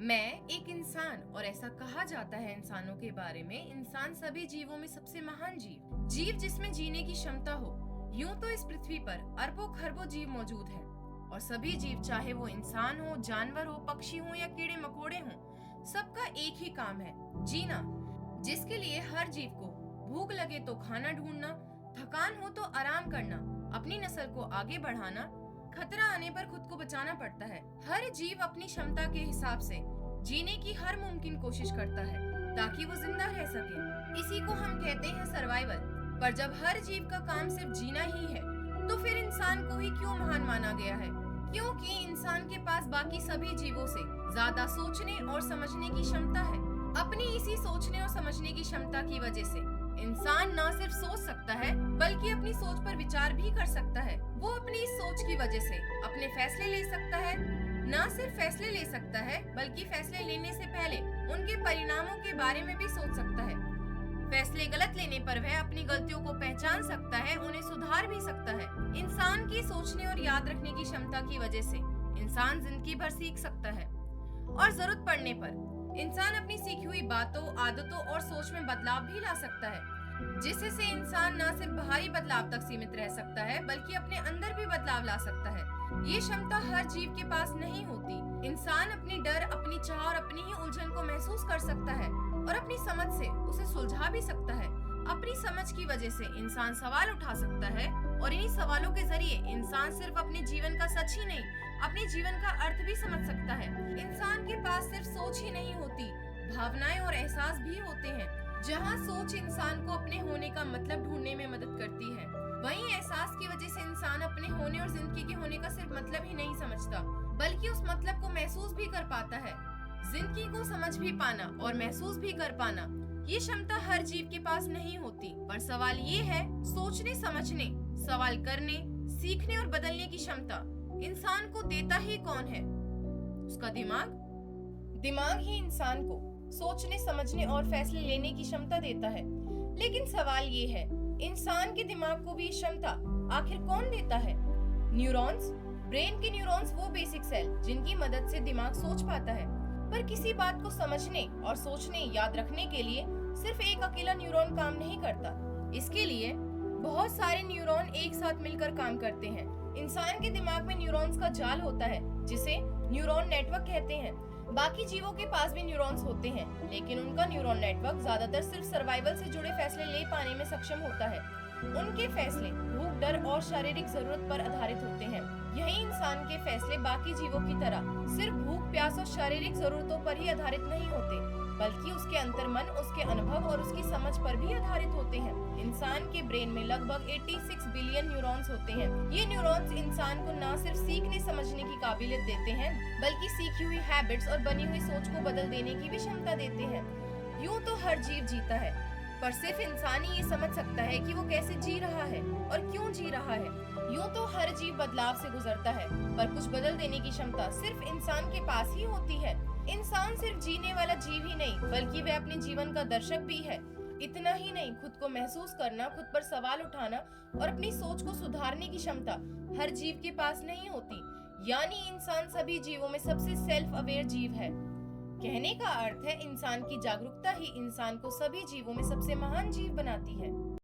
मैं एक इंसान और ऐसा कहा जाता है इंसानों के बारे में, इंसान सभी जीवों में सबसे महान जीव जिसमें जीने की क्षमता हो। यूं तो इस पृथ्वी पर अरबों खरबों जीव मौजूद हैं और सभी जीव, चाहे वो इंसान हो, जानवर हो, पक्षी हो या कीड़े मकोड़े हो, सबका एक ही काम है, जीना। जिसके लिए हर जीव को भूख लगे तो खाना ढूंढना, थकान हो तो आराम करना, अपनी नस्ल को आगे बढ़ाना, खतरा आने पर खुद को बचाना पड़ता है। हर जीव अपनी क्षमता के हिसाब से जीने की हर मुमकिन कोशिश करता है ताकि वो जिंदा रह सके। इसी को हम कहते हैं सर्वाइवल। पर जब हर जीव का काम सिर्फ जीना ही है, तो फिर इंसान को ही क्यों महान माना गया है? क्योंकि इंसान के पास बाकी सभी जीवों से ज्यादा सोचने और समझने की क्षमता है। अपनी इसी सोचने और समझने की क्षमता की वजह से इंसान न सिर्फ सोच सकता है, बल्कि अपनी सोच पर विचार भी कर सकता है। वो अपनी इस सोच की वजह से अपने फैसले ले सकता है। न सिर्फ फैसले ले सकता है, बल्कि फैसले लेने से पहले उनके परिणामों के बारे में भी सोच सकता है। फैसले गलत लेने पर वह अपनी गलतियों को पहचान सकता है, उन्हें सुधार भी सकता है। इंसान की सोचने और याद रखने की क्षमता की वजह से इंसान जिंदगी भर सीख सकता है और जरूरत पड़ने पर इंसान अपनी सीखी हुई बातों, आदतों और सोच में बदलाव भी ला सकता है, जिससे इंसान न सिर्फ बाहरी बदलाव तक सीमित रह सकता है, बल्कि अपने अंदर भी बदलाव ला सकता है। ये क्षमता हर जीव के पास नहीं होती। इंसान अपनी डर, अपनी चाह और अपनी ही उलझन को महसूस कर सकता है और अपनी समझ से उसे सुलझा भी सकता है। अपनी समझ की वजह से इंसान सवाल उठा सकता है और इन्हीं सवालों के जरिए इंसान सिर्फ अपने जीवन का सच ही नहीं, अपने जीवन का अर्थ भी समझ सकता है। इंसान के पास सिर्फ सोच ही नहीं होती, भावनाएं और एहसास भी होते हैं। जहाँ सोच इंसान को अपने होने का मतलब ढूंढने में मदद करती है, वहीं एहसास की वजह से इंसान अपने होने और जिंदगी के होने का सिर्फ मतलब ही नहीं समझता, बल्कि उस मतलब को महसूस भी कर पाता है। जिंदगी को समझ भी पाना और महसूस भी कर पाना, ये क्षमता हर जीव के पास नहीं होती। पर सवाल ये है, सोचने, समझने, सवाल करने, सीखने और बदलने की क्षमता इंसान को देता ही कौन है? उसका दिमाग। दिमाग ही इंसान को सोचने, समझने और फैसले लेने की क्षमता देता है। लेकिन सवाल ये है, इंसान के दिमाग को भी क्षमता आखिर कौन देता है? न्यूरॉन्स। ब्रेन के न्यूरॉन्स वो बेसिक सेल जिनकी मदद से दिमाग सोच पाता है। पर किसी बात को समझने और सोचने, याद रखने के लिए सिर्फ एक अकेला न्यूरॉन काम नहीं करता। इसके लिए बहुत सारे न्यूरॉन एक साथ मिलकर काम करते हैं। इंसान के दिमाग में न्यूरॉन्स का जाल होता है, जिसे न्यूरॉन नेटवर्क कहते हैं। बाकी जीवों के पास भी न्यूरॉन्स होते हैं, लेकिन उनका न्यूरॉन नेटवर्क ज्यादातर सिर्फ सर्वाइवल से जुड़े फैसले ले पाने में सक्षम होता है। उनके फैसले भूख, डर और शारीरिक जरूरत पर आधारित होते हैं। यही इंसान के फैसले बाकी जीवों की तरह सिर्फ भूख, प्यास और शारीरिक जरूरतों पर ही आधारित नहीं होते, बल्कि उसके अंतर्मन, उसके अनुभव और उसकी समझ पर भी आधारित होते हैं। इंसान के ब्रेन में लगभग 86 बिलियन न्यूरॉन्स होते हैं। ये न्यूरॉन्स इंसान को न सिर्फ सीखने समझने की काबिलियत देते हैं, बल्कि सीखी हुई हैबिट्स और बनी हुई सोच को बदल देने की भी क्षमता देते हैं। यूं तो हर जीव जीता है, पर सिर्फ इंसान ही ये समझ सकता है कि वो कैसे जी रहा है और क्यों जी रहा है। यूं तो हर जीव बदलाव से गुजरता है, पर कुछ बदल देने की क्षमता सिर्फ इंसान के पास ही होती है। इंसान सिर्फ जीने वाला जीव ही नहीं, बल्कि वह अपने जीवन का दर्शक भी है। इतना ही नहीं, खुद को महसूस करना, खुद पर सवाल उठाना और अपनी सोच को सुधारने की क्षमता हर जीव के पास नहीं होती। यानी इंसान सभी जीवों में सबसे सेल्फ अवेयर जीव है। कहने का अर्थ है, इंसान की जागरूकता ही इंसान को सभी जीवों में सबसे महान जीव बनाती है।